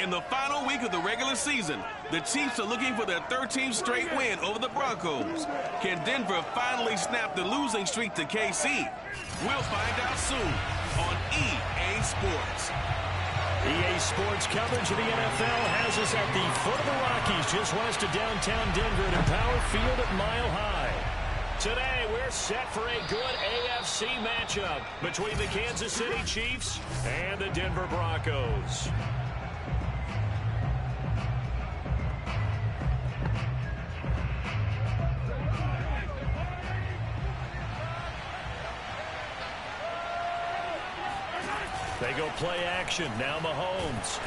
In the final week of the regular season, the Chiefs are looking for their 13th straight win over the Broncos. Can Denver finally snap the losing streak to KC? We'll find out soon on EA Sports. EA Sports coverage of the NFL has us at the foot of the Rockies, just west of downtown Denver at Empower Field at Mile High. Today, we're set for a good AFC matchup between the Kansas City Chiefs and the Denver Broncos. They go play action. Now Mahomes.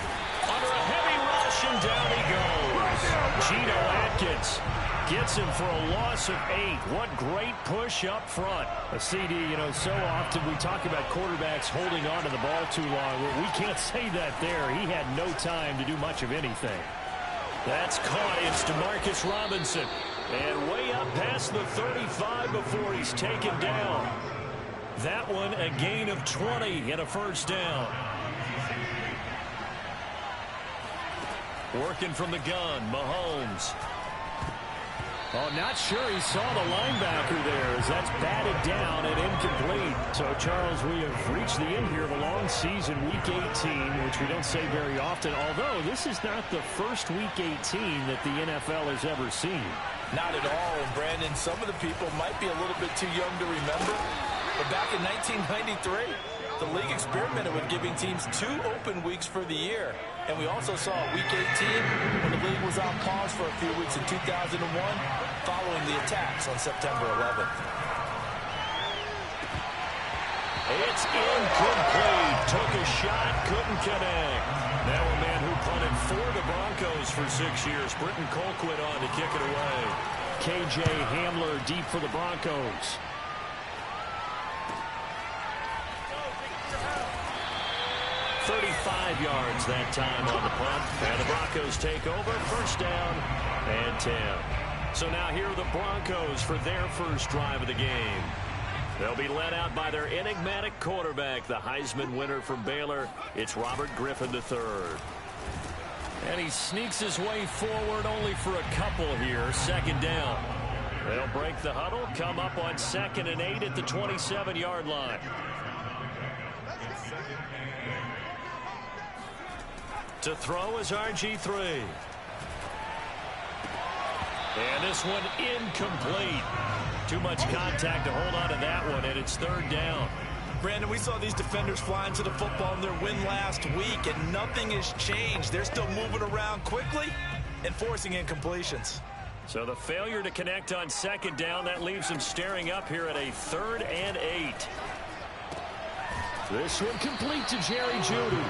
Under a heavy rush, and down he goes. Geno Atkins gets him for a loss of 8. What great push up front. A CD, so often we talk about quarterbacks holding on to the ball too long. Well, we can't say that there. He had no time to do much of anything. That's caught. It's Demarcus Robinson. And way up past the 35 before he's taken down. That one a gain of 20 and a first down. Working from the gun, Mahomes. Oh, not sure he saw the linebacker there as that's batted down and incomplete. So, Charles, we have reached the end here of a long season, Week 18, which we don't say very often, although this is not the first Week 18 that the NFL has ever seen. Not at all, and Brandon, some of the people might be a little bit too young to remember. But back in 1993, the league experimented with giving teams 2 open weeks for the year. And we also saw Week 18 when the league was on pause for a few weeks in 2001 following the attacks on September 11th. It's incomplete. Took a shot, couldn't connect. Now a man who punted for the Broncos for 6 years. Britton Colquitt on to kick it away. KJ Hamler deep for the Broncos. 35 yards that time on the punt. And the Broncos take over. First down and 10. So now here are the Broncos for their first drive of the game. They'll be led out by their enigmatic quarterback, the Heisman winner from Baylor. It's Robert Griffin III. And he sneaks his way forward only for a couple here. Second down. They'll break the huddle, come up on 2nd and 8 at the 27-yard line. To throw is RG3. And this one incomplete. Too much contact to hold on to that one, and it's 3rd down. Brandon, we saw these defenders flying to the football in their win last week, and nothing has changed. They're still moving around quickly and forcing incompletions. So the failure to connect on 2nd down, that leaves them staring up here at a 3rd and 8. This one complete to Jerry Jeudy.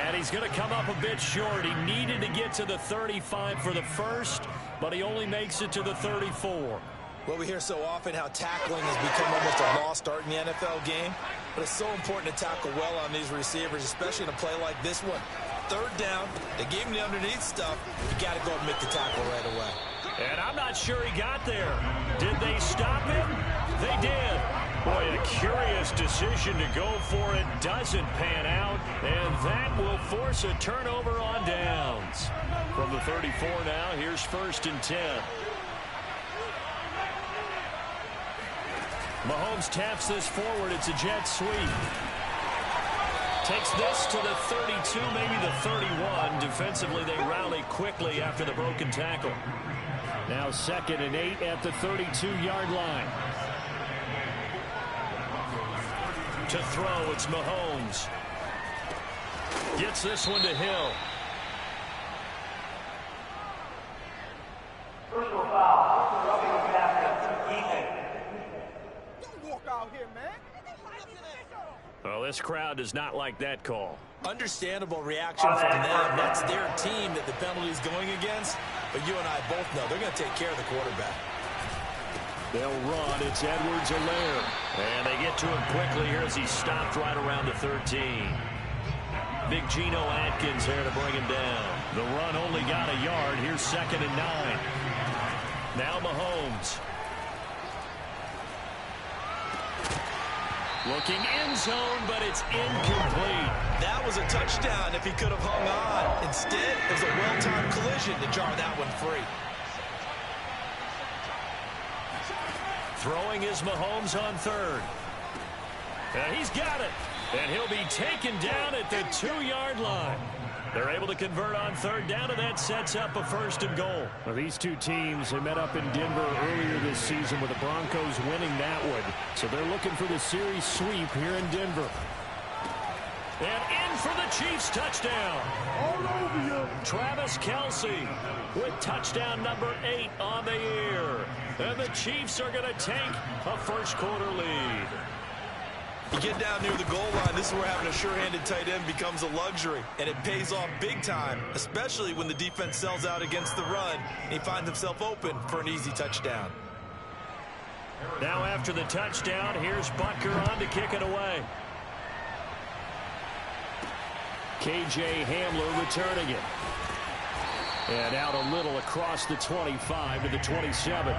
And he's going to come up a bit short. He needed to get to the 35 for the first, but he only makes it to the 34. Well, we hear so often how tackling has become almost a lost art in the NFL game. But it's so important to tackle well on these receivers, especially in a play like this one. 3rd down, they gave him the underneath stuff. You got to go and make the tackle right away. And I'm not sure he got there. Did they stop him? They did. Boy, a curious decision to go for it. Doesn't pan out. And that will force a turnover on downs. From the 34 now, here's 1st and 10. Mahomes taps this forward. It's a jet sweep. Takes this to the 32, maybe the 31. Defensively, they rally quickly after the broken tackle. Now 2nd and 8 at the 32-yard line. To throw, it's Mahomes. Gets this one to Hill. Personal foul. Rubbing the basket. Don't walk out here, man. Well, this crowd does not like that call. Understandable reaction from them. That's their team that the penalty is going against. But you and I both know they're going to take care of the quarterback. They'll run. It's Edwards-Helaire. And they get to him quickly here as he stopped right around the 13. Big Geno Atkins there to bring him down. The run only got a yard. Here's 2nd and 9. Now Mahomes. Looking end zone, but it's incomplete. That was a touchdown if he could have hung on. Instead, it was a well-timed collision to jar that one free. Throwing is Mahomes on third. He's got it. And he'll be taken down at the 2-yard line. They're able to convert on third down, and that sets up a 1st and goal. Well, these two teams, they met up in Denver earlier this season with the Broncos winning that one. So they're looking for the series sweep here in Denver. And in for the Chiefs touchdown. All over you. Travis Kelce with touchdown number 8 on the year. And the Chiefs are going to take a first-quarter lead. You get down near the goal line, this is where having a sure-handed tight end becomes a luxury, and it pays off big time, especially when the defense sells out against the run, and he finds himself open for an easy touchdown. Now after the touchdown, here's Butker on to kick it away. KJ Hamler returning it. And out a little across the 25 to the 27.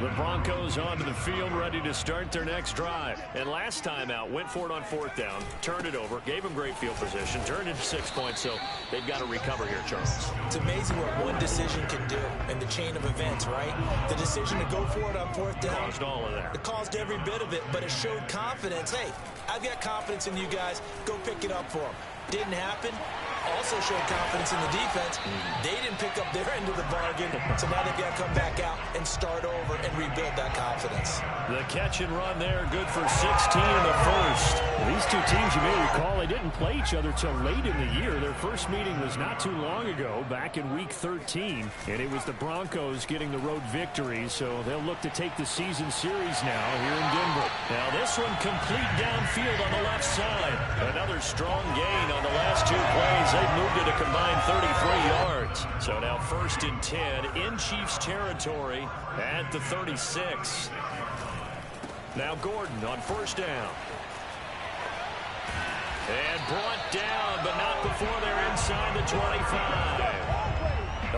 The Broncos onto the field, ready to start their next drive. And last time out, went for it on 4th down, turned it over, gave them great field position, turned into 6 points, so they've got to recover here, Charles. It's amazing what one decision can do in the chain of events, right? The decision to go for it on 4th down. Caused all of that. It caused every bit of it, but it showed confidence. Hey, I've got confidence in you guys. Go pick it up for them. Didn't happen. Also showed confidence in the defense. They didn't pick up their end of the bargain, so now they've got to come back out and start over and rebuild that confidence. The catch and run there, good for 16 in the first. These two teams, you may recall, they didn't play each other till late in the year. Their first meeting was not too long ago, back in Week 13, and it was the Broncos getting the road victory, so they'll look to take the season series now here in Denver. Now this one complete downfield on the left side. Another strong gain on the last 2 plays. They've moved it a combined 33 yards. So now 1st and 10 in Chiefs territory at the 36. Now Gordon on 1st down. And brought down, but not before they're inside the 25.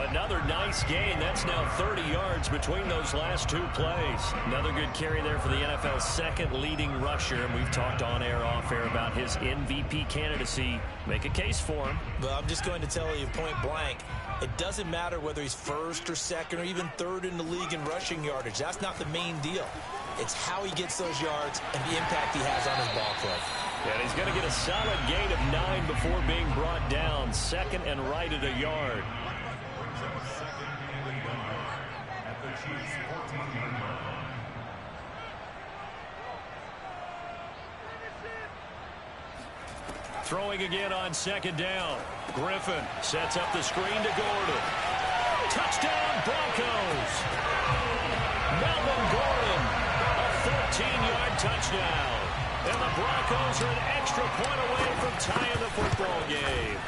Another nice gain. That's now 30 yards between those last 2 plays. Another good carry there for the NFL's 2nd leading rusher. And we've talked on air, off air about his MVP candidacy. Make a case for him. But I'm just going to tell you point blank, it doesn't matter whether he's 1st or 2nd or even 3rd in the league in rushing yardage. That's not the main deal. It's how he gets those yards and the impact he has on his ball club. And he's going to get a solid gain of 9 before being brought down. 2nd and right at a yard. Throwing again on 2nd down. Griffin sets up the screen to Gordon. Touchdown, Broncos. Melvin Gordon, a 14-yard touchdown. And the Broncos are an extra point away from tying the football game.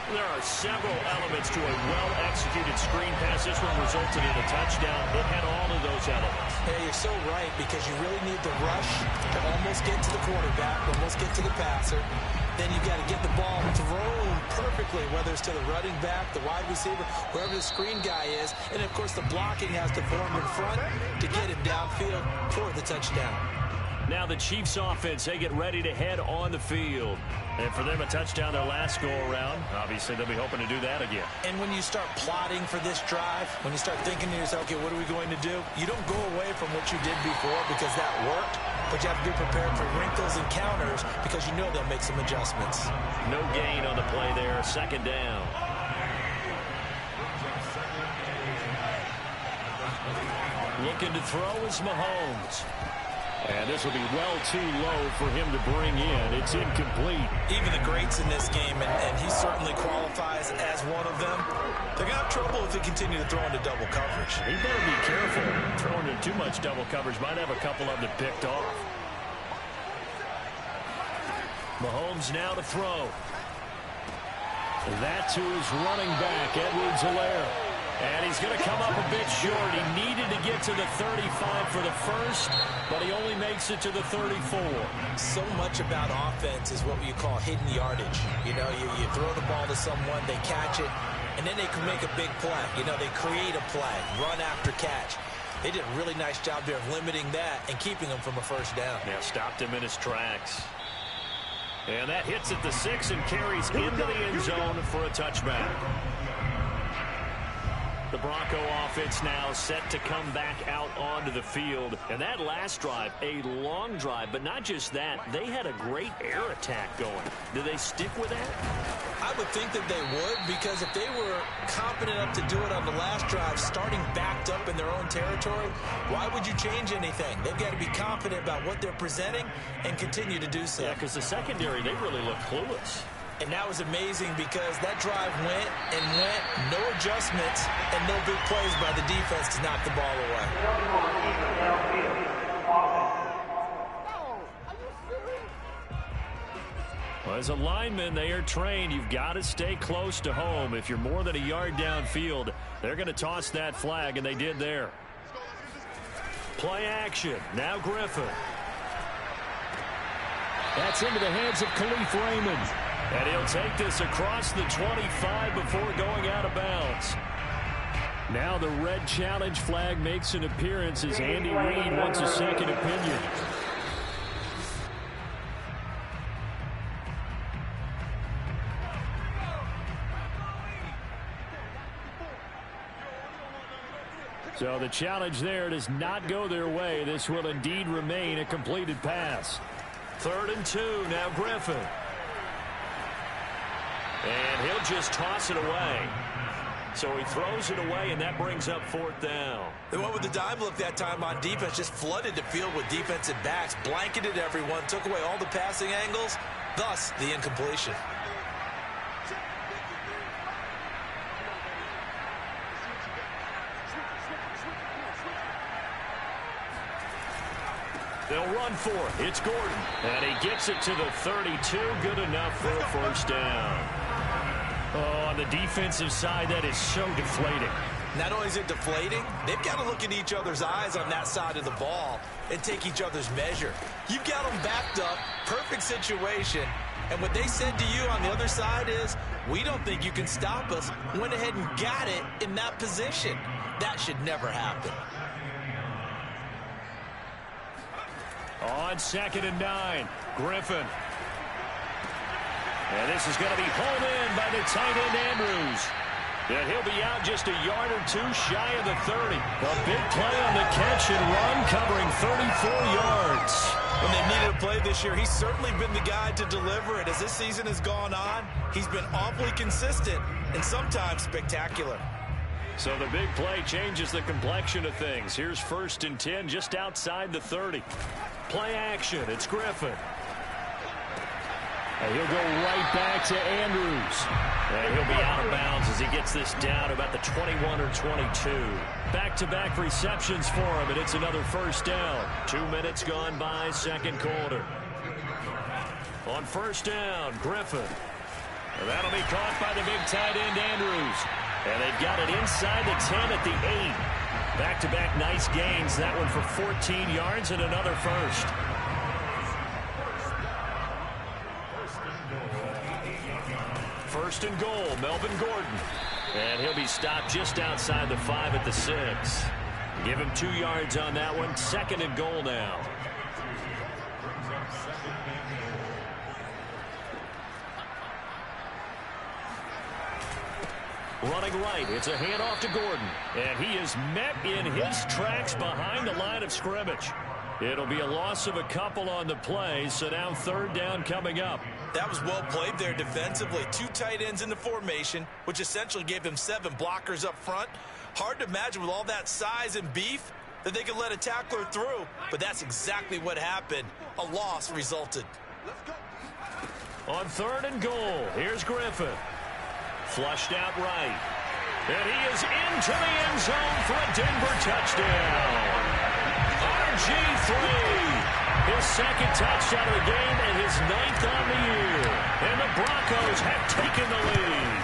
There are several elements to a well-executed screen pass. This one resulted in a touchdown. It had all of those elements. Yeah, you're so right, because you really need the rush to almost get to the quarterback, almost get to the passer. Then you've got to get the ball thrown perfectly, whether it's to the running back, the wide receiver, wherever the screen guy is. And, of course, the blocking has to form in front to get it downfield toward the touchdown. Now the Chiefs offense, they get ready to head on the field. And for them, a touchdown their last go-around. Obviously, they'll be hoping to do that again. And when you start plotting for this drive, when you start thinking to yourself, okay, what are we going to do? You don't go away from what you did before because that worked, but you have to be prepared for wrinkles and counters because you know they'll make some adjustments. No gain on the play there, 2nd down. Looking to throw is Mahomes. And this will be well too low for him to bring in. It's incomplete. Even the greats in this game, and he certainly qualifies as one of them, they're going to have trouble if they continue to throw into double coverage. He better be careful. Throwing into too much double coverage might have a couple of them picked off. Mahomes now to throw. That to his running back, Edwards-Helaire. And he's going to come up a bit short. He needed to get to the 35 for the first, but he only makes it to the 34. So much about offense is what you call hidden yardage. You know, you throw the ball to someone, they catch it, and then they can make a big play. You know, they create a play, run after catch. They did a really nice job there of limiting that and keeping him from a first down. Yeah, stopped him in his tracks. And that hits at the 6 and carries into the end zone for a touchback. The Bronco offense now set to come back out onto the field. And that last drive, a long drive, but not just that. They had a great air attack going. Do they stick with that? I would think that they would, because if they were confident enough to do it on the last drive, starting backed up in their own territory, why would you change anything? They've got to be confident about what they're presenting and continue to do so. Yeah, because the secondary, they really look clueless. And that was amazing because that drive went and went, no adjustments, and no big plays by the defense to knock the ball away. Well, as a lineman, they are trained. You've got to stay close to home. If you're more than a yard downfield, they're going to toss that flag, and they did there. Play action. Now Griffin. That's into the hands of Khalif Raymond. And he'll take this across the 25 before going out of bounds. Now the red challenge flag makes an appearance as Andy Reid wants a second opinion. So the challenge there does not go their way. This will indeed remain a completed pass. 3rd and 2, now Griffin. And he'll just toss it away. So he throws it away, and that brings up 4th down. They went with the dime look that time on defense, just flooded the field with defensive backs, blanketed everyone, took away all the passing angles, thus the incompletion. They'll run for it. It's Gordon. And he gets it to the 32. Good enough for a first down. Oh, on the defensive side, that is so deflating. Not only is it deflating, they've got to look in each other's eyes on that side of the ball and take each other's measure. You've got them backed up, perfect situation, and what they said to you on the other side is, we don't think you can stop us. Went ahead and got it in that position. That should never happen. On 2nd and 9, Griffin. And this is going to be hauled in by the tight end Andrews. And he'll be out just a yard or two shy of the 30. A big play on the catch and run, covering 34 yards. When they needed a play this year, he's certainly been the guy to deliver it. As this season has gone on, he's been awfully consistent and sometimes spectacular. So the big play changes the complexion of things. Here's 1st and 10 just outside the 30. Play action. It's Griffin. And he'll go right back to Andrews. And he'll be out of bounds as he gets this down about the 21 or 22. Back-to-back receptions for him, and it's another first down. 2 minutes gone by, 2nd quarter. On 1st down, Griffin. And that'll be caught by the big tight end, Andrews. And they've got it inside the 10 at the 8. Back-to-back nice gains. That one for 14 yards and another first. First and goal, Melvin Gordon. And he'll be stopped just outside the 5 at the 6. Give him 2 yards on that one. 2nd and goal now. Running right, it's a handoff to Gordon. And he is met in his tracks behind the line of scrimmage. It'll be a loss of a couple on the play, so now 3rd down coming up. That was well played there defensively. 2 tight ends in the formation, which essentially gave them 7 blockers up front. Hard to imagine with all that size and beef that they could let a tackler through, but that's exactly what happened. A loss resulted. On 3rd and goal, here's Griffin. Flushed out right. And he is into the end zone for a Denver touchdown. RG3, his 2nd touchdown of the game and his 9th on the year. And the Broncos have taken the lead.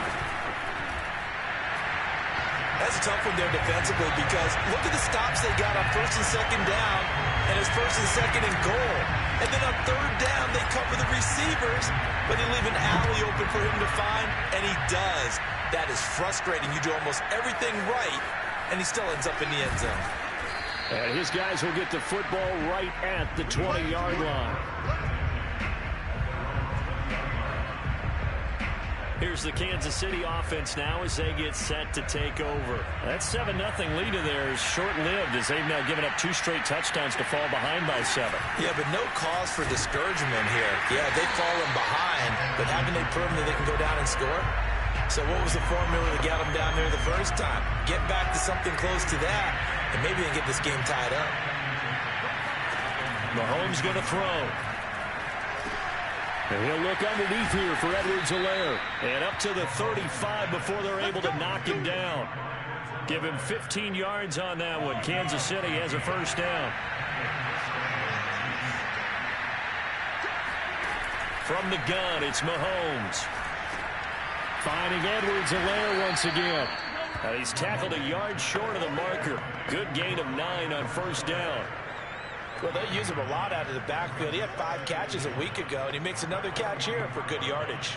That's a tough one there defensively because look at the stops they got on 1st and 2nd down and his 1st and 2nd and goal. And then on 3rd down, they cover the receivers, but they leave an alley open for him to find, and he does. That is frustrating. You do almost everything right, and he still ends up in the end zone. And his guys will get the football right at the 20-yard line. Here's the Kansas City offense now as they get set to take over. That 7-0 lead of theirs short-lived as they've now given up 2 straight touchdowns to fall behind by 7. Yeah, but no cause for discouragement here. Yeah, they've fallen behind, but haven't they proven that they can go down and score? So what was the formula that got them down there the first time? Get back to something close to that, and maybe they get this game tied up. Mahomes going to throw. And he'll look underneath here for Edwards-Helaire. And up to the 35 before they're able to knock him down. Give him 15 yards on that one. Kansas City has a first down. From the gun, it's Mahomes. Finding Edwards-Helaire once again. And he's tackled a yard short of the marker. Good gain of 9 on first down. Well, they use him a lot out of the backfield. He had 5 catches a week ago, and he makes another catch here for good yardage.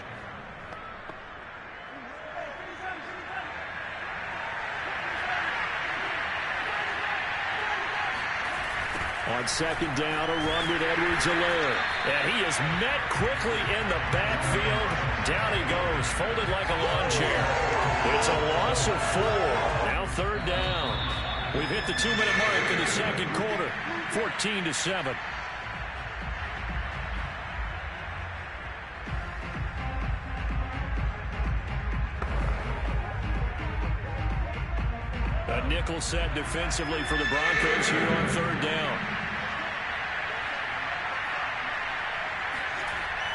On second down, a run with Edwards-Helaire. And he is met quickly in the backfield. Down he goes, folded like a lawn chair. It's a loss of 4. Now third down. We've hit the 2-minute mark in the second quarter. 14-7. A nickel set defensively for the Broncos here on third down.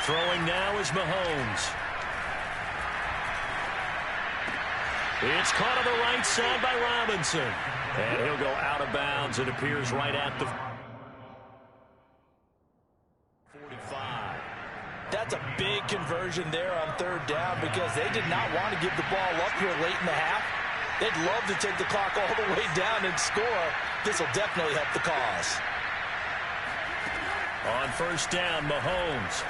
Throwing now is Mahomes. It's caught on the right side by Robinson. And he'll go out of bounds. It appears right at the 45. That's a big conversion there on third down because they did not want to give the ball up here late in the half. They'd love to take the clock all the way down and score. This will definitely help the cause. On first down, Mahomes.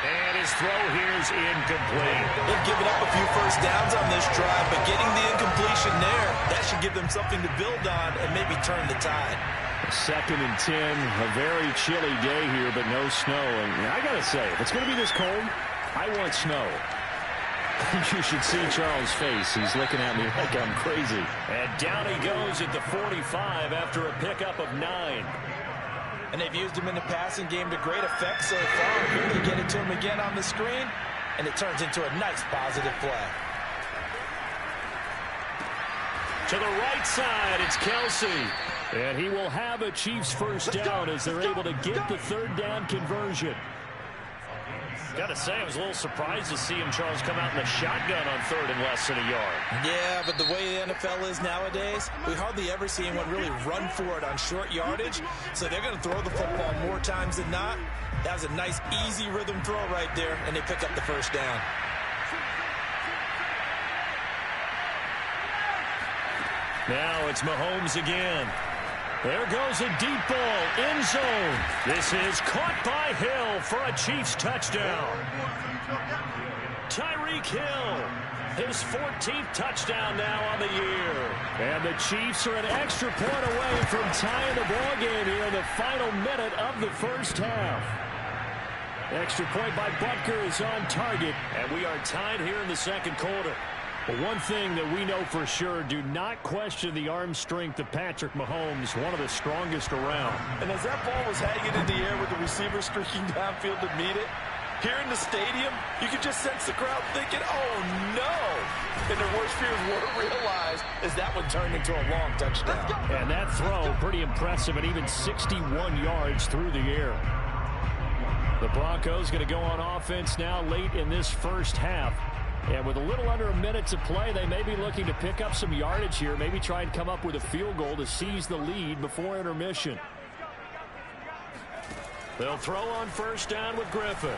And his throw here is incomplete. They've given up a few first downs on this drive, but getting the incompletion there, that should give them something to build on and maybe turn the tide. 2nd and 10, a very chilly day here, but no snow. And I got to say, if it's going to be this cold, I want snow. You should see Charles' face. He's looking at me like I'm crazy. And down he goes at the 45 after a pickup of 9. And they've used him in the passing game to great effect so far. Here they get it to him again on the screen, and it turns into a nice positive play. To the right side, it's Kelsey. And he will have a Chiefs first down as they're able to get the third down conversion. Got to say, I was a little surprised to see him, Charles, come out in the shotgun on third and less than a yard. Yeah, but the way the NFL is nowadays, we hardly ever see anyone really run for it on short yardage. So they're going to throw the football more times than not. That was a nice, easy rhythm throw right there, and they pick up the first down. Now it's Mahomes again. There goes a deep ball, end zone. This is caught by Hill for a Chiefs touchdown. Tyreek Hill, his 14th touchdown now on the year. And the Chiefs are an extra point away from tying the ball game here in the final minute of the first half. Extra point by Butker is on target, and we are tied here in the second quarter. But one thing that we know for sure, do not question the arm strength of Patrick Mahomes, one of the strongest around. And as that ball was hanging in the air with the receiver streaking downfield to meet it, here in the stadium, you could just sense the crowd thinking, oh no! And their worst fears were realized as that one turned into a long touchdown. And that throw, pretty impressive, and even 61 yards through the air. The Broncos going to go on offense now late in this first half. And with a little under a minute to play, they may be looking to pick up some yardage here, maybe try and come up with a field goal to seize the lead before intermission. They'll throw on first down with Griffin.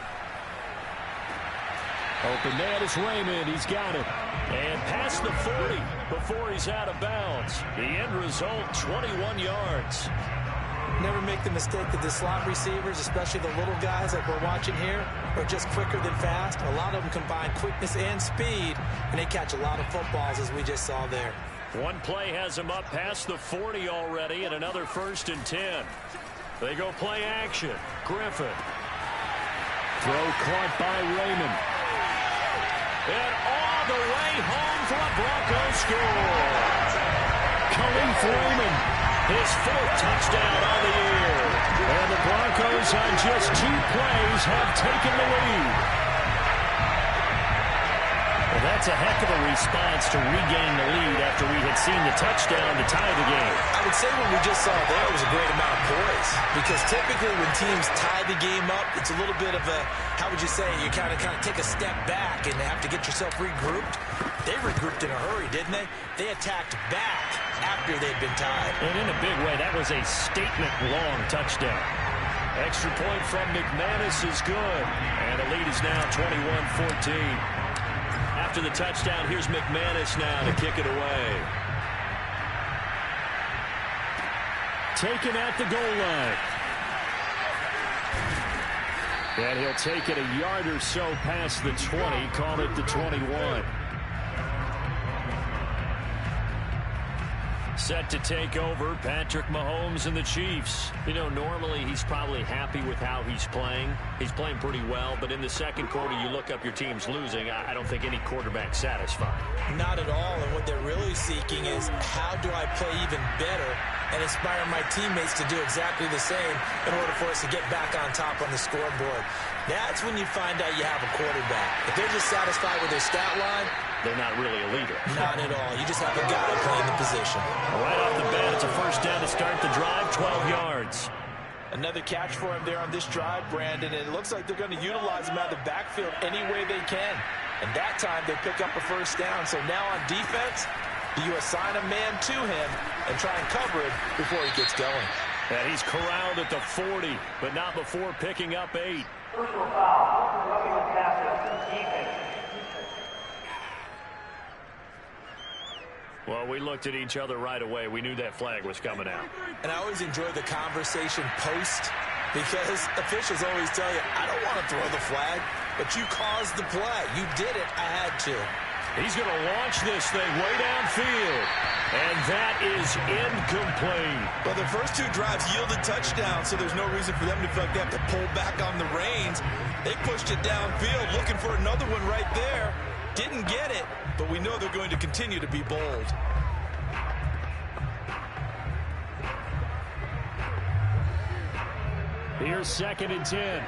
Open man is Raymond. He's got it. And past the 40 before he's out of bounds. The end result, 21 yards. Never make the mistake that the slot receivers, especially the little guys like we're watching here, are just quicker than fast. A lot of them combine quickness and speed, and they catch a lot of footballs, as we just saw there. One play has him up past the 40 already, and another 1st and 10. They go play action. Griffin. Throw caught by Raymond. And all the way home for a Broncos score. Khalif Raymond, his 4th touchdown on the year. And the Broncos on just 2 plays have taken the lead. Well, that's a heck of a response to regain the lead after we had seen the touchdown to tie the game. I would say what we just saw there was a great amount of poise, because typically when teams tie the game up, it's a little bit of a, how would you say, you kind of take a step back and have to get yourself regrouped. They regrouped in a hurry, didn't they? They attacked back after they'd been tied. And in a big way, that was a statement-long touchdown. Extra point from McManus is good, and the lead is now 21-14. After the touchdown, here's McManus now to kick it away. Taken at the goal line. And he'll take it a yard or so past the 20, call it the 21. Set to take over, Patrick Mahomes and the Chiefs. You know, normally he's probably happy with how he's playing. He's playing pretty well, but in the second quarter, you look up your team's losing. I don't think any quarterback's satisfied. Not at all, and what they're really seeking is, how do I play even better and inspire my teammates to do exactly the same in order for us to get back on top on the scoreboard. That's when you find out you have a quarterback. If they're just satisfied with their stat line, they're not really a leader. Not at all. You just have a guy playing the position. Right off the bat, it's a 1st down to start the drive, 12 yards. Another catch for him there on this drive, Brandon, and it looks like they're going to utilize him out of the backfield any way they can. And that time, they pick up a 1st down. So now on defense, do you assign a man to him and try and cover it before he gets going? And he's corralled at the 40, but not before picking up 8. Personal foul. Roughing the passer. Defense. Well, we looked at each other right away. We knew that flag was coming out. And I always enjoy the conversation post, because officials always tell you, I don't want to throw the flag, but you caused the play. You did it. I had to. He's going to launch this thing way downfield. And that is incomplete. Well, the first 2 drives yielded touchdowns, so there's no reason for them to feel like they have to pull back on the reins. They pushed it downfield, looking for another one right there. Didn't get it, but we know they're going to continue to be bold. Here's 2nd and 10.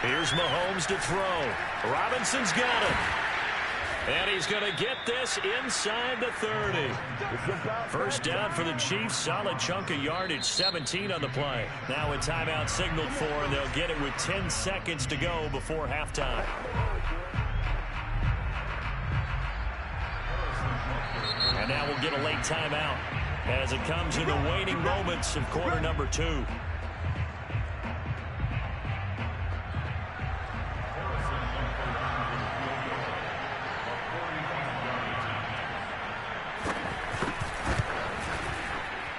Here's Mahomes to throw. Robinson's got it. And he's going to get this inside the 30. 1st down for the Chiefs. Solid chunk of yardage, 17 on the play. Now a timeout signaled for, and they'll get it with 10 seconds to go before halftime. And now we'll get a late timeout as it comes in the waning moments of quarter number 2.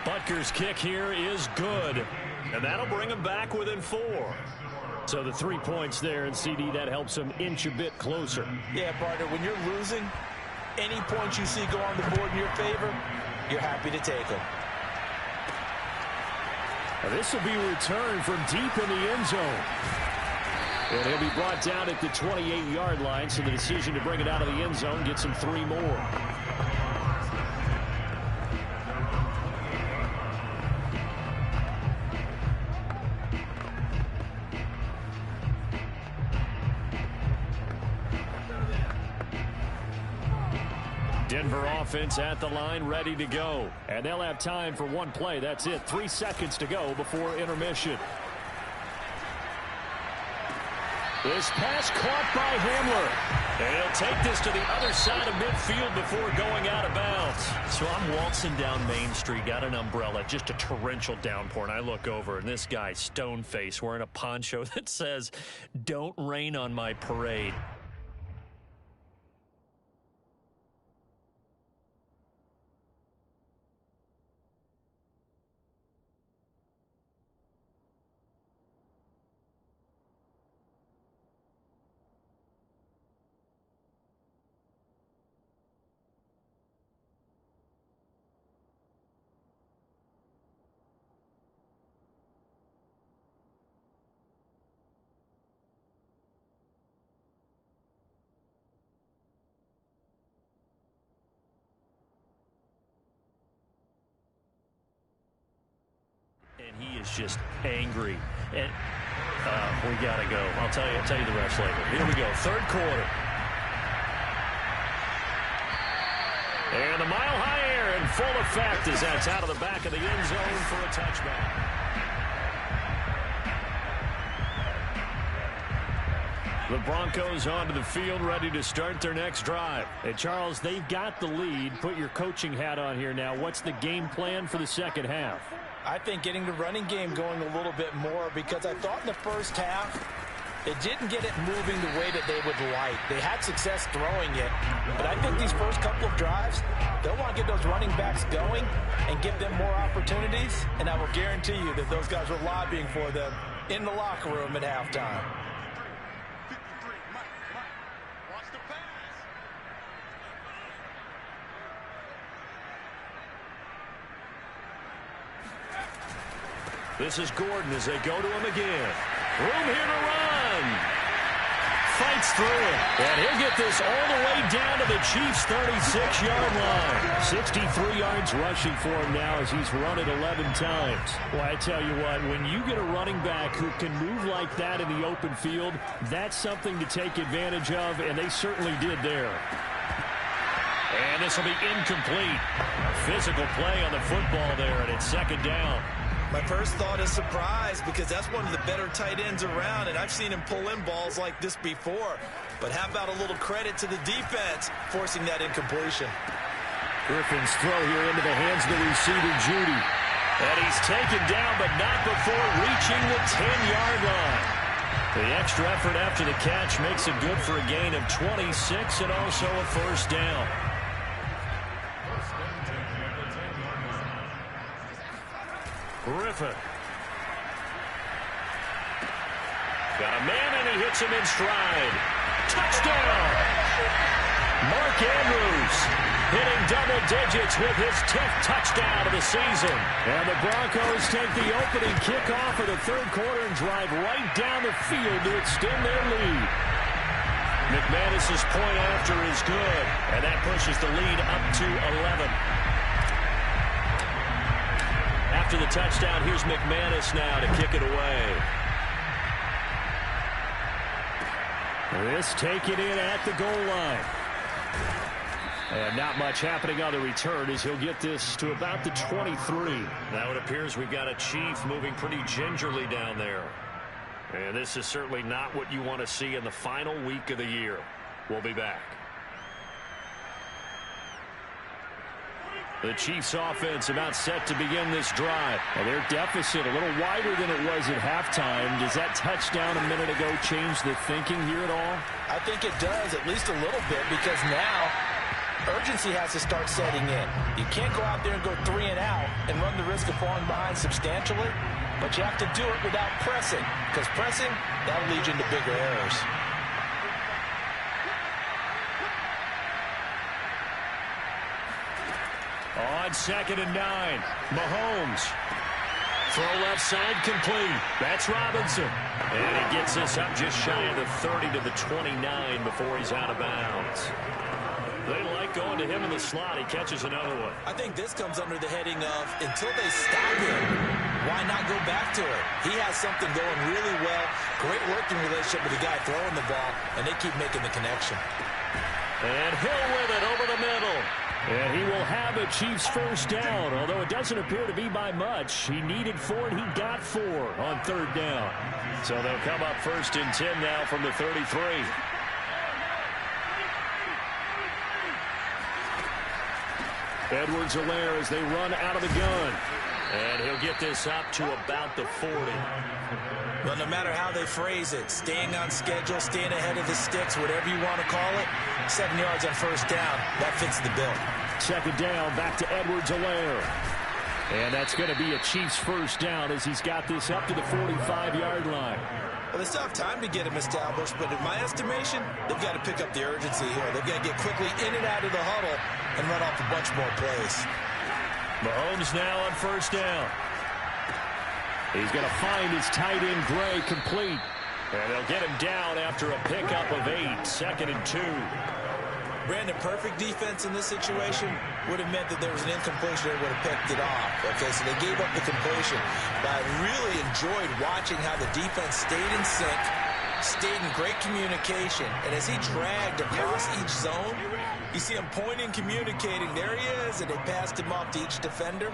Butker's kick here is good, and that'll bring him back within 4. So the 3 points there, and CD, that helps him inch a bit closer. Yeah, partner, when you're losing, any points you see go on the board in your favor, you're happy to take them. Now this will be returned from deep in the end zone. And he'll be brought down at the 28-yard line, so the decision to bring it out of the end zone gets him 3 more. Denver offense at the line, ready to go. And they'll have time for 1 play. That's it. 3 seconds to go before intermission. This pass caught by Hamler. And he'll take this to the other side of midfield before going out of bounds. So I'm waltzing down Main Street, got an umbrella, just a torrential downpour, and I look over, and this guy, stone-faced, wearing a poncho that says, "Don't rain on my parade." is just angry. And we got to go. I'll tell you the rest later. Here we go. Third quarter. And the mile-high air in full effect as that's out of the back of the end zone for a touchback. The Broncos onto the field, ready to start their next drive. Hey, Charles, they've got the lead. Put your coaching hat on here now. What's the game plan for the second half? I think getting the running game going a little bit more, because I thought in the first half they didn't get it moving the way that they would like. They had success throwing it, but I think these first couple of drives, they'll want to get those running backs going and give them more opportunities, and I will guarantee you that those guys were lobbying for them in the locker room at halftime. This is Gordon as they go to him again. Room here to run. Fights through it. And he'll get this all the way down to the Chiefs' 36-yard line. 63 yards rushing for him now as he's run it 11 times. Well, I tell you what, when you get a running back who can move like that in the open field, that's something to take advantage of, and they certainly did there. And this will be incomplete. A physical play on the football there, and it's second down. My first thought is surprise, because that's one of the better tight ends around, and I've seen him pull in balls like this before. But how about a little credit to the defense forcing that incompletion? Griffin's throw here into the hands of the receiver, Judy. And he's taken down, but not before reaching the 10-yard line. The extra effort after the catch makes it good for a gain of 26 and also a first down. Griffin. Got a man, and he hits him in stride. Touchdown! Mark Andrews hitting double digits with his 10th touchdown of the season. And the Broncos take the opening kickoff of the third quarter and drive right down the field to extend their lead. McManus's point after is good, and that pushes the lead up to 11. After the touchdown, here's McManus now to kick it away. This taken in at the goal line. And not much happening on the return as he'll get this to about the 23. Now it appears we've got a Chief moving pretty gingerly down there. And this is certainly not what you want to see in the final week of the year. We'll be back. The Chiefs offense about set to begin this drive. Well, their deficit a little wider than it was at halftime. Does that touchdown a minute ago change the thinking here at all? I think it does, at least a little bit, because now urgency has to start setting in. You can't go out there and go 3 and out and run the risk of falling behind substantially, but you have to do it without pressing, because pressing, that'll lead you into bigger errors. On 2nd and 9, Mahomes. Throw left side complete. That's Robinson. And he gets us up just shy of the 30 to the 29 before he's out of bounds. They like going to him in the slot. He catches another one. I think this comes under the heading of, until they stop him, why not go back to it? He has something going really well. Great working relationship with the guy throwing the ball, and they keep making the connection. And Hill with it over the middle. And he will have a Chiefs first down, although it doesn't appear to be by much. He needed 4, and he got 4 on 3rd down. So they'll come up 1st and 10 now from the 33. Edwards-Helaire as they run out of the gun. And he'll get this up to about the 40. Well, no matter how they phrase it, staying on schedule, staying ahead of the sticks, whatever you want to call it, 7 yards on 1st down, that fits the bill. 2nd down, back to Edwards-Helaire. And that's going to be a Chiefs first down as he's got this up to the 45-yard line. Well, they still have time to get him established, but in my estimation, they've got to pick up the urgency here. They've got to get quickly in and out of the huddle and run off a bunch more plays. Mahomes now on 1st down. He's going to find his tight end, Gray, complete. And they'll get him down after a pickup of 8, 2nd and 2. Brandon, perfect defense in this situation would have meant that there was an incompletion. They would have picked it off. Okay, so they gave up the completion. But I really enjoyed watching how the defense stayed in sync, stayed in great communication. And as he dragged across each zone, you see him pointing, communicating. There he is, and they passed him off to each defender.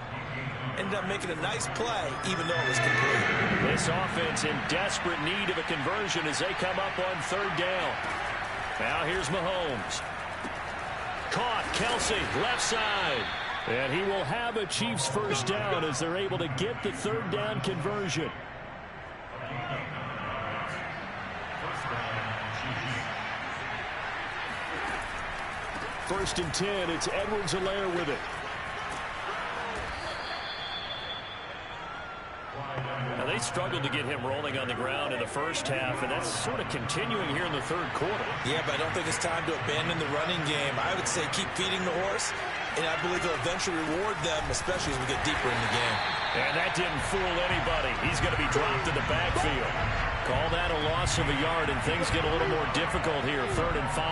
Ended up making a nice play, even though it was complete. This offense in desperate need of a conversion as they come up on third down. Now here's Mahomes. Caught, Kelsey, left side. And he will have a Chiefs first down as they're able to get the third down conversion. First and 10, it's Edwards-Helaire with it. Now, they struggled to get him rolling on the ground in the first half, and that's sort of continuing here in the third quarter. Yeah, but I don't think it's time to abandon the running game. I would say keep feeding the horse, and I believe he'll eventually reward them, especially as we get deeper in the game. And that didn't fool anybody. He's going to be dropped in the backfield. Call that a loss of a yard, and things get a little more difficult here, 3rd and 5.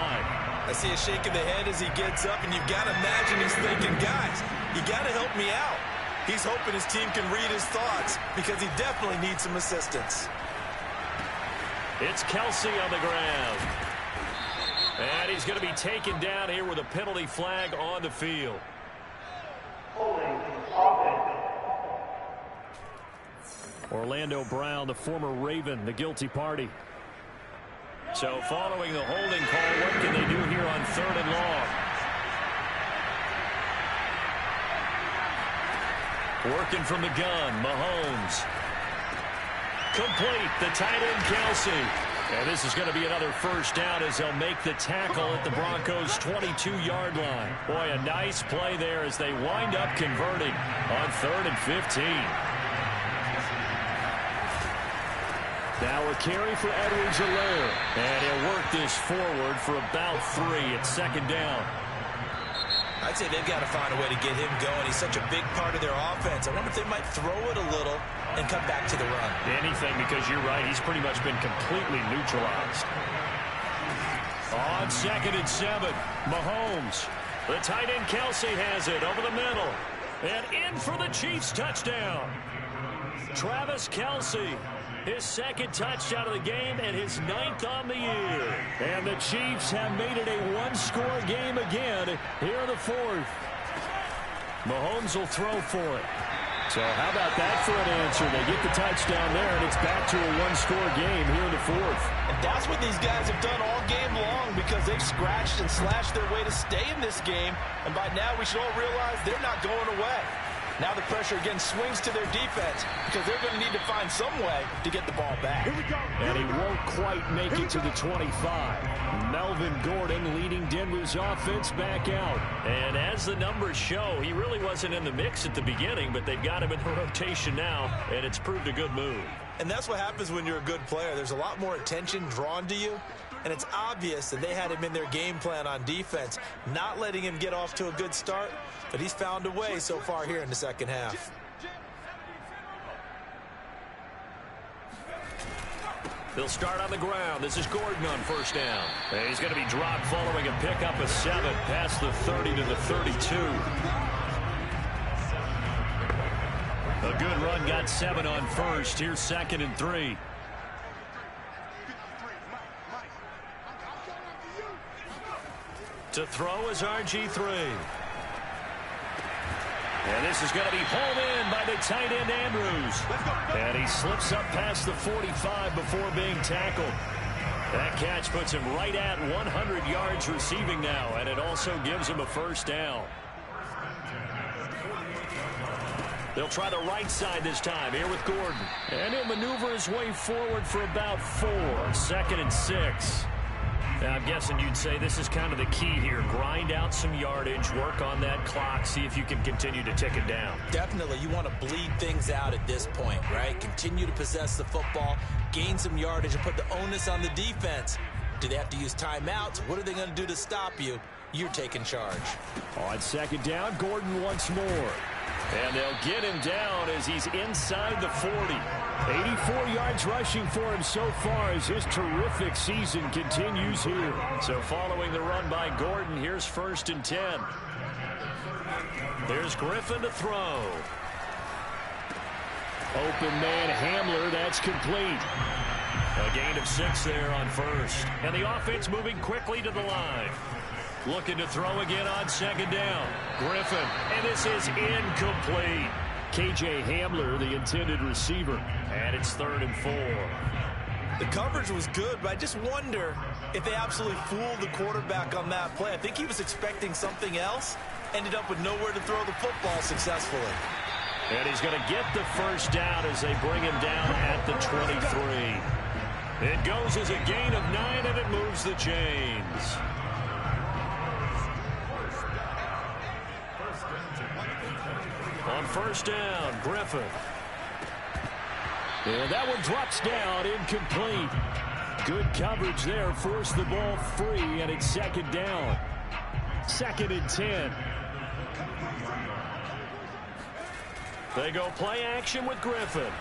I see a shake of the head as he gets up, and you've got to imagine he's thinking, guys, you got to help me out. He's hoping his team can read his thoughts because he definitely needs some assistance. It's Kelsey on the ground. And he's going to be taken down here with a penalty flag on the field. Orlando Brown, the former Raven, the guilty party. So following the holding call, what can they do here on 3rd and long? Working from the gun, Mahomes. Complete, the tight end, Kelsey. And this is going to be another first down as they'll make the tackle at the Broncos' 22-yard line. Boy, a nice play there as they wind up converting on 3rd and 15. Now a carry for Edwards-Helaire. And he'll work this forward for about 3 at 2nd down. I'd say they've got to find a way to get him going. He's such a big part of their offense. I wonder if they might throw it a little and come back to the run. Anything, because you're right. He's pretty much been completely neutralized. On 2nd and 7, Mahomes. The tight end Kelsey has it over the middle. And in for the Chiefs touchdown. Travis Kelsey. His 2nd touchdown of the game and his 9th on the year. And the Chiefs have made it a one-score game again here in the 4th. Mahomes will throw for it. So how about that for an answer? They get the touchdown there, and it's back to a one-score game here in the 4th. And that's what these guys have done all game long because they've scratched and slashed their way to stay in this game. And by now we should all realize they're not going away. Now the pressure again swings to their defense because they're going to need to find some way to get the ball back. And he won't quite make it to the 25. Melvin Gordon leading Denver's offense back out. And as the numbers show, he really wasn't in the mix at the beginning, but they've got him in the rotation now, and it's proved a good move. And that's what happens when you're a good player. There's a lot more attention drawn to you, and it's obvious that they had him in their game plan on defense, not letting him get off to a good start, but he's found a way so far here in the second half. They'll start on the ground. This is Gordon on first down. And he's going to be dropped following a pickup of 7 past the 30 to the 32. A good run got 7 on first. Here's 2nd and 3. To throw is RG3. And this is going to be pulled in by the tight end Andrews. And he slips up past the 45 before being tackled. That catch puts him right at 100 yards receiving now, and it also gives him a first down. They'll try the right side this time here with Gordon. And he'll maneuver his way forward for about 4. 2nd and 6. Now, I'm guessing you'd say this is kind of the key here. Grind out some yardage, work on that clock, see if you can continue to tick it down. Definitely. You want to bleed things out at this point, right? Continue to possess the football, gain some yardage, and put the onus on the defense. Do they have to use timeouts? What are they going to do to stop you? You're taking charge. On 2nd down, Gordon once more. And they'll get him down as he's inside the 40. 84 yards rushing for him so far as his terrific season continues here. So following the run by Gordon, here's 1st and 10. There's Griffin to throw. Open man Hamler, that's complete. A gain of 6 there on 1st. And the offense moving quickly to the line. Looking to throw again on 2nd down. Griffin, and this is incomplete. K.J. Hamler, the intended receiver. And it's 3rd and 4. The coverage was good, but I just wonder if they absolutely fooled the quarterback on that play. I think he was expecting something else. Ended up with nowhere to throw the football successfully. And he's going to get the 1st down as they bring him down at the 23. It goes as a gain of 9, and it moves the chains. On 1st down, Griffin. And that one drops down, incomplete. Good coverage there, forced the ball free, and it's 2nd down. 2nd and 10. They go play action with Griffin.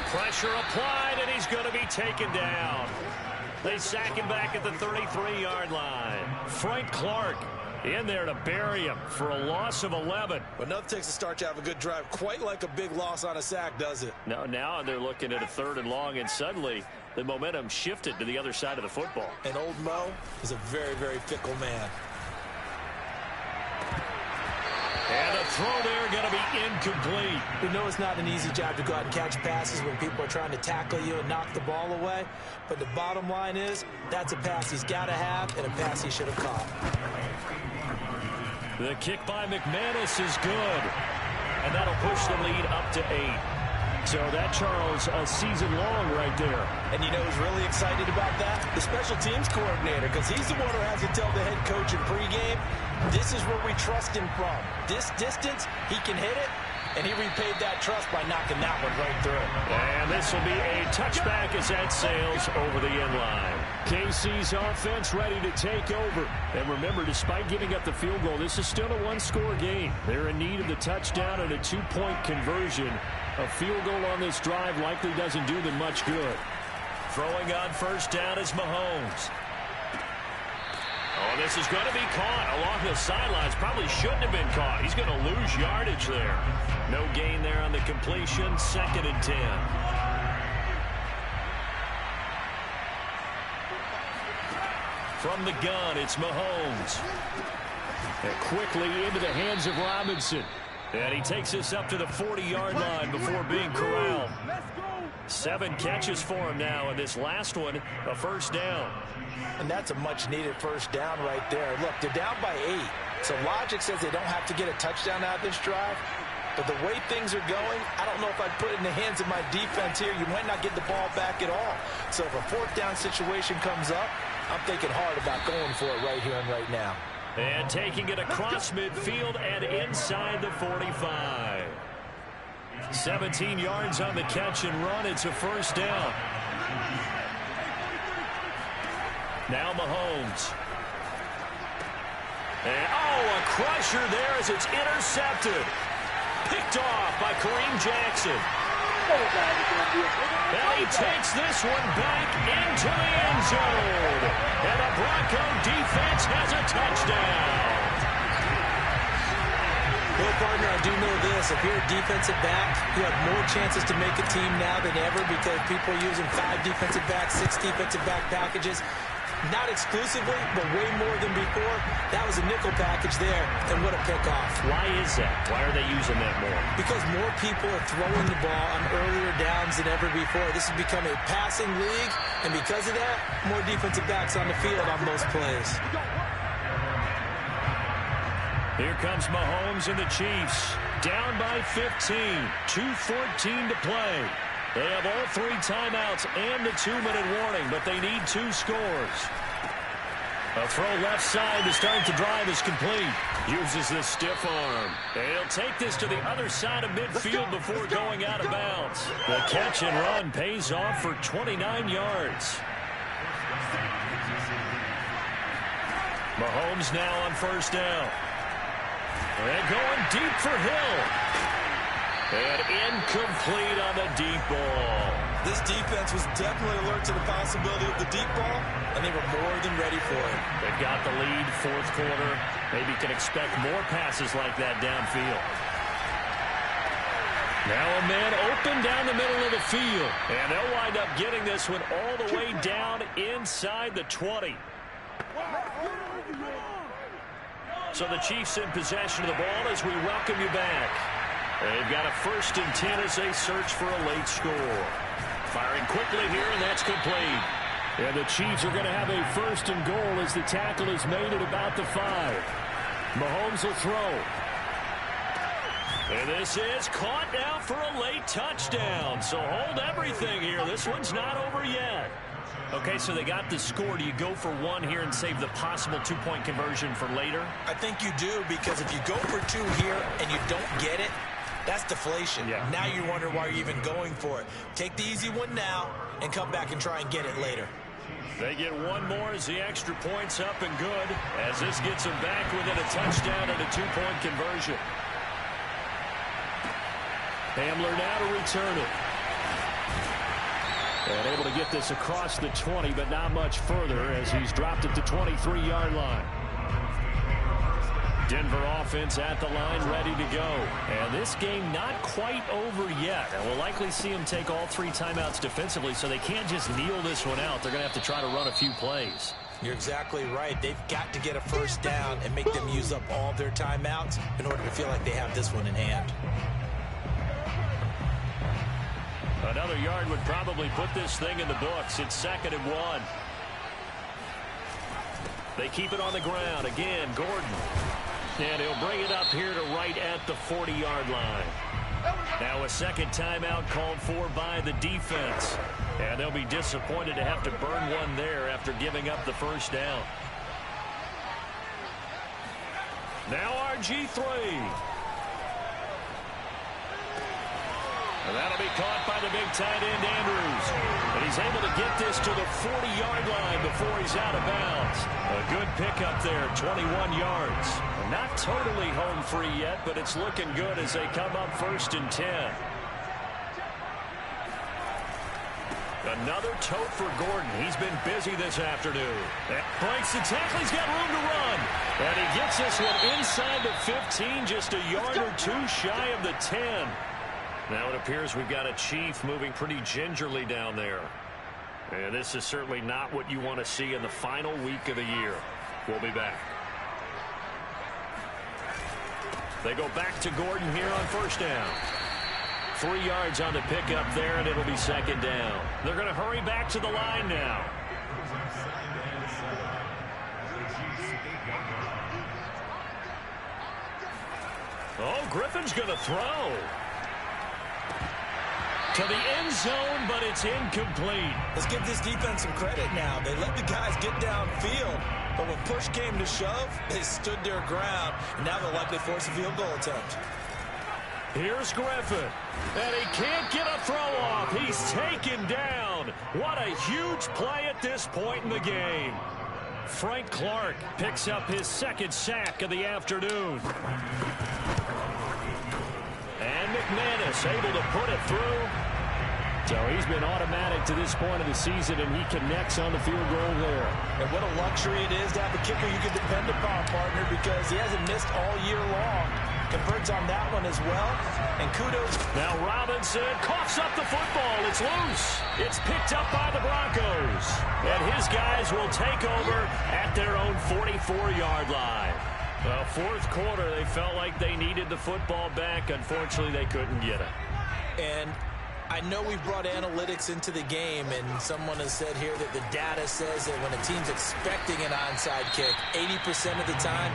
Pressure applied, and he's going to be taken down. They sack him back at the 33-yard line. Frank Clark in there to bury him for a loss of 11. But nothing takes a start to have a good drive, quite like a big loss on a sack, does it? No, now they're looking at a 3rd and long, and suddenly the momentum shifted to the other side of the football. And old Mo is a very, very fickle man. And a throw there going to be incomplete. We know it's not an easy job to go out and catch passes when people are trying to tackle you and knock the ball away. But the bottom line is, that's a pass he's got to have and a pass he should have caught. The kick by McManus is good. And that'll push the lead up to 8. So that, Charles, a season long right there. And you know who's really excited about that? The special teams coordinator, because he's the one who has to tell the head coach in pregame, this is where we trust him from. This distance, he can hit it, and he repaid that trust by knocking that one right through. And this will be a touchback as that sails over the end line. KC's offense ready to take over. And remember, despite giving up the field goal, this is still a 1-score game. They're in need of the touchdown and a 2-point conversion. A field goal on this drive likely doesn't do them much good. Throwing on 1st down is Mahomes. Oh, this is going to be caught along the sidelines. Probably shouldn't have been caught. He's going to lose yardage there. No gain there on the completion. 2nd and 10. From the gun, it's Mahomes. And quickly into the hands of Robinson. And he takes us up to the 40-yard line before being corralled. 7 catches for him now, and this last one, a 1st down. And that's a much-needed 1st down right there. Look, they're down by 8. So logic says they don't have to get a touchdown out of this drive. But the way things are going, I don't know if I'd put it in the hands of my defense here. You might not get the ball back at all. So if a 4th down situation comes up, I'm thinking hard about going for it right here and right now. And taking it across midfield and inside the 45. 17 yards on the catch and run. It's a 1st down. Now Mahomes. And, a crusher there as it's intercepted. Picked off by Kareem Jackson. And he takes this one back into the end zone. And the Bronco defense has a touchdown. Well, partner, I do know this. If you're a defensive back, you have more chances to make a team now than ever because people are using 5 defensive backs, 6 defensive back packages. Not exclusively, but way more than before. That was a nickel package there, and what a pickoff. Why is that? Why are they using that more? Because more people are throwing the ball on earlier downs than ever before. This has become a passing league, and because of that, more defensive backs on the field on most plays. Here comes Mahomes and the Chiefs. Down by 15. 2:14 to play. They have all 3 timeouts and the 2-minute warning, but they need 2 scores. A throw left side to start the drive is complete. Uses the stiff arm. They'll take this to the other side of midfield before going out of bounds. The catch and run pays off for 29 yards. Mahomes now on 1st down. And going deep for Hill. And incomplete on the deep ball. This defense was definitely alert to the possibility of the deep ball, and they were more than ready for it. They've got the lead, fourth quarter. Maybe can expect more passes like that downfield. Now a man open down the middle of the field. And they'll wind up getting this one all the way down inside the 20. So the Chiefs in possession of the ball as we welcome you back. They've got a 1st and 10 as they search for a late score. Firing quickly here, and that's complete. And the Chiefs are going to have a 1st and goal as the tackle is made at about the 5. Mahomes will throw. And this is caught now for a late touchdown. So hold everything here. This one's not over yet. Okay, so they got the score. Do you go for 1 here and save the possible 2-point conversion for later? I think you do, because if you go for 2 here and you don't get it, that's deflation. Yeah. Now you wonder why you're even going for it. Take the easy one now and come back and try and get it later. They get 1 more as the extra point's up and good, as this gets them back within a touchdown and a 2-point conversion. Hamler now to return it. And able to get this across the 20, but not much further as he's dropped it to 23-yard line. Denver offense at the line, ready to go. And this game not quite over yet. And we'll likely see them take all 3 timeouts defensively, so they can't just kneel this one out. They're going to have to try to run a few plays. You're exactly right. They've got to get a 1st down and make them use up all their timeouts in order to feel like they have this one in hand. Another yard would probably put this thing in the books. It's 2nd and 1. They keep it on the ground. Again, Gordon. And he'll bring it up here to right at the 40-yard line. Now a 2nd timeout called for by the defense. And they'll be disappointed to have to burn one there after giving up the 1st down. Now RG3. And that'll be caught by the big tight end, Andrews. And he's able to get this to the 40-yard line before he's out of bounds. A good pickup there, 21 yards. Not totally home free yet, but it's looking good as they come up 1st and 10. Another tote for Gordon. He's been busy this afternoon. Breaks the tackle. He's got room to run. And he gets this one inside the 15, just a yard or 2 shy of the 10. Now it appears we've got a Chief moving pretty gingerly down there. And this is certainly not what you want to see in the final week of the year. We'll be back. They go back to Gordon here on 1st down. 3 yards on the pickup there, and it'll be 2nd down. They're going to hurry back to the line now. Oh, Griffin's going to throw. To the end zone, but it's incomplete. Let's give this defense some credit now. They let the guys get downfield, but when push came to shove, they stood their ground, and now they'll likely force a field goal attempt. Here's Griffin, and he can't get a throw off. He's taken down. What a huge play at this point in the game. Frank Clark picks up his 2nd sack of the afternoon. And McManus able to put it through. So he's been automatic to this point of the season, and he connects on the field goal there. And what a luxury it is to have a kicker you can depend upon, partner, because he hasn't missed all year long. Converts on that one as well. And kudos. Now Robinson coughs up the football. It's loose. It's picked up by the Broncos. And his guys will take over at their own 44-yard line. Well, 4th quarter, they felt like they needed the football back. Unfortunately, they couldn't get it. And I know we've brought analytics into the game, and someone has said here that the data says that when a team's expecting an onside kick, 80% of the time,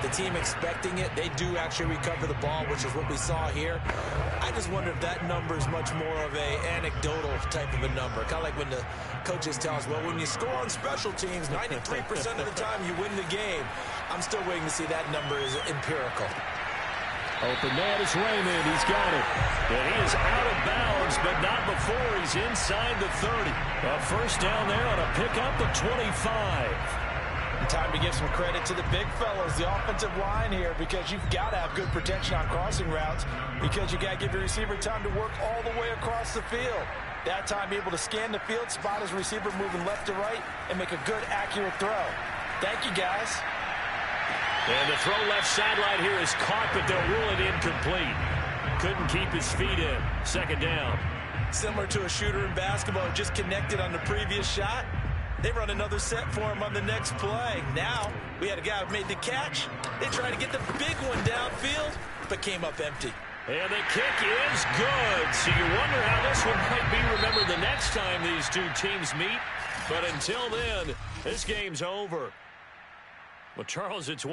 the team expecting it, they do actually recover the ball, which is what we saw here. I just wonder if that number is much more of a anecdotal type of a number. Kind of like when the coaches tell us, well, when you score on special teams, 93% of the time you win the game. I'm still waiting to see that number is empirical. Open man is Raymond. He's got it. And he is out of bounds, but not before he's inside the 30. A 1st down there on a pickup of 25. time to give some credit to the big fellas, the offensive line here, because you've got to have good protection on crossing routes because you got to give your receiver time to work all the way across the field. That time able to scan the field, spot his receiver moving left to right, and make a good, accurate throw. Thank you, guys. And the throw left sideline here is caught, but they'll rule it incomplete. Couldn't keep his feet in. Second down. Similar to a shooter in basketball who just connected on the previous shot. They run another set for him on the next play. Now, we had a guy who made the catch. They tried to get the big one downfield, but came up empty. And the kick is good. So you wonder how this one might be remembered the next time these two teams meet. But until then, this game's over. Well, Charles, it's...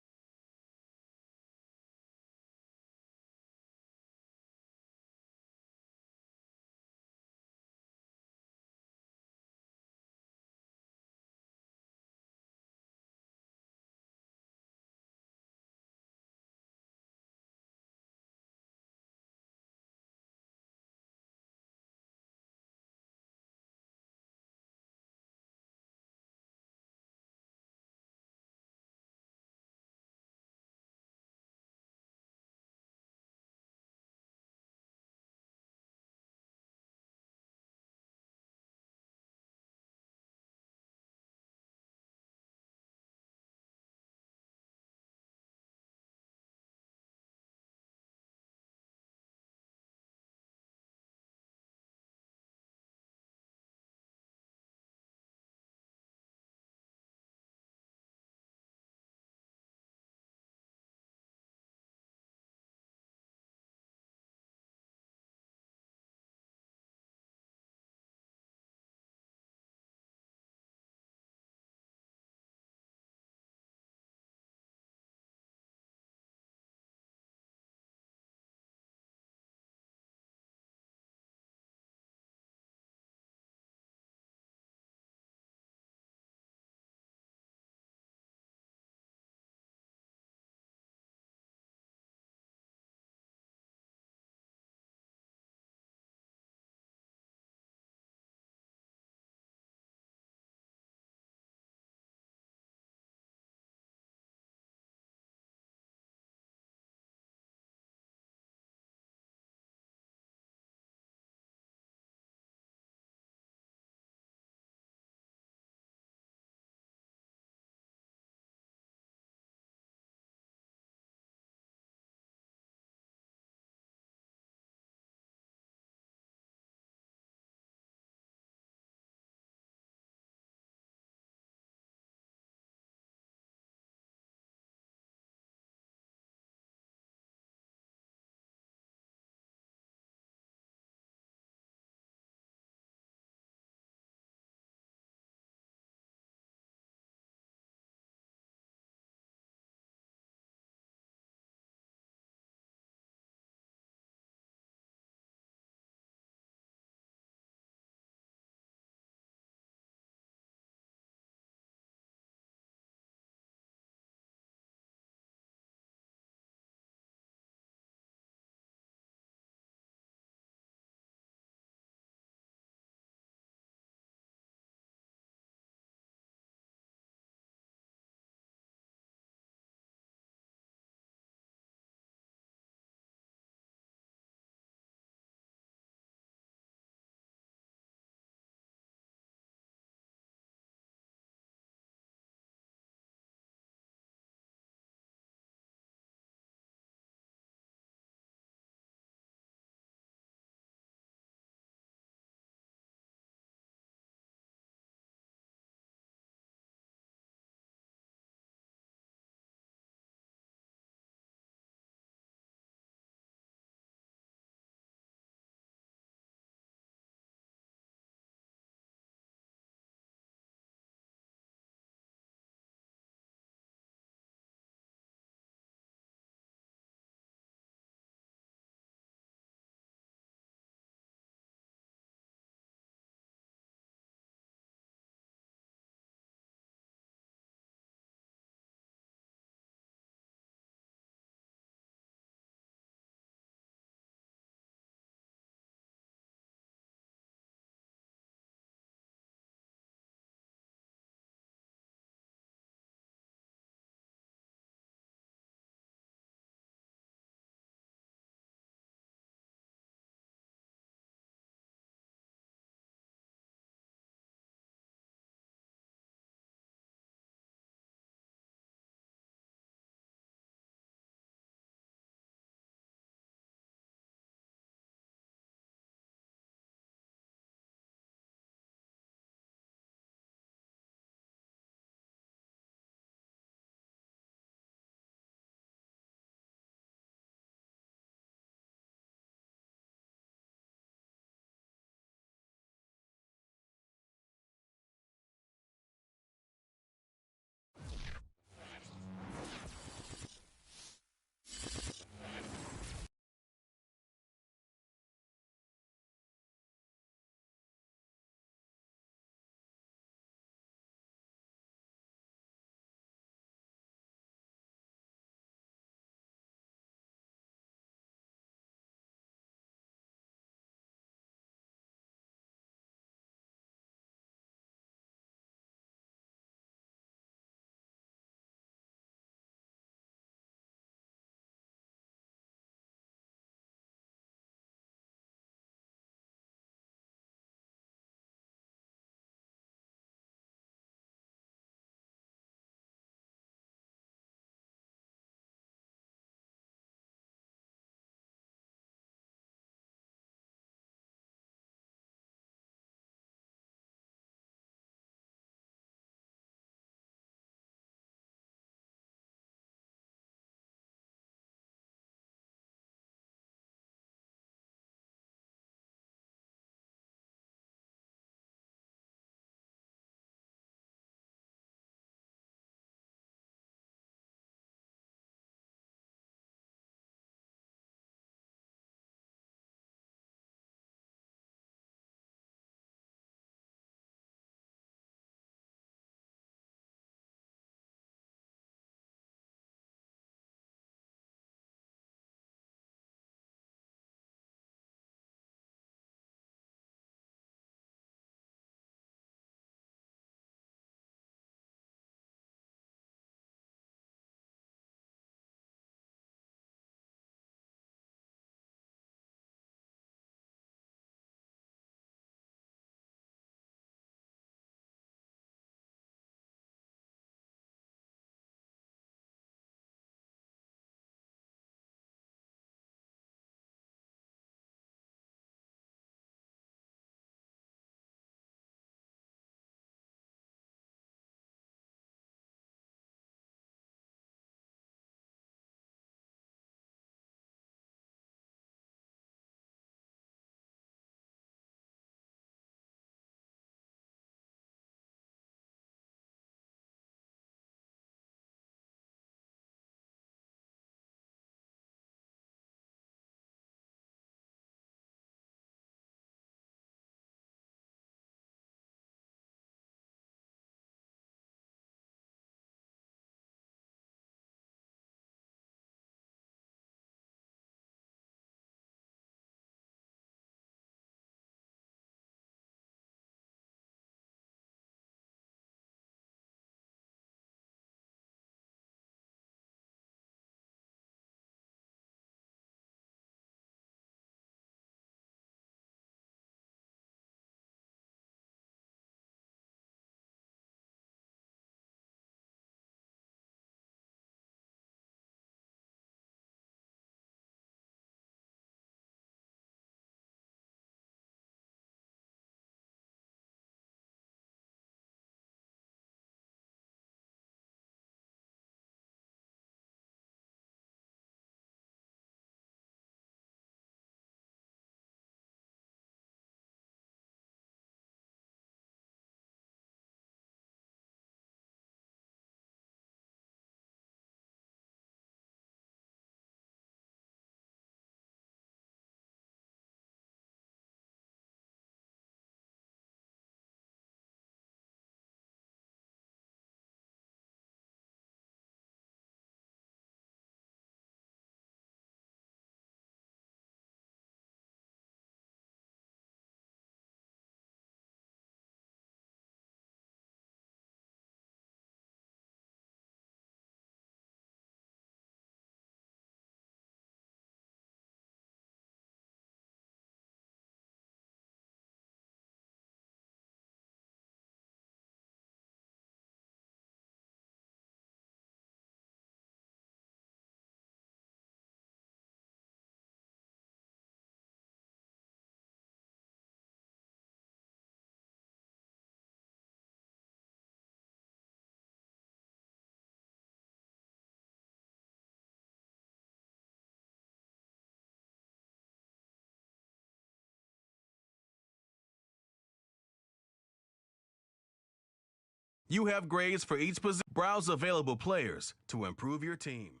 You have grades for each position. Browse available players to improve your team.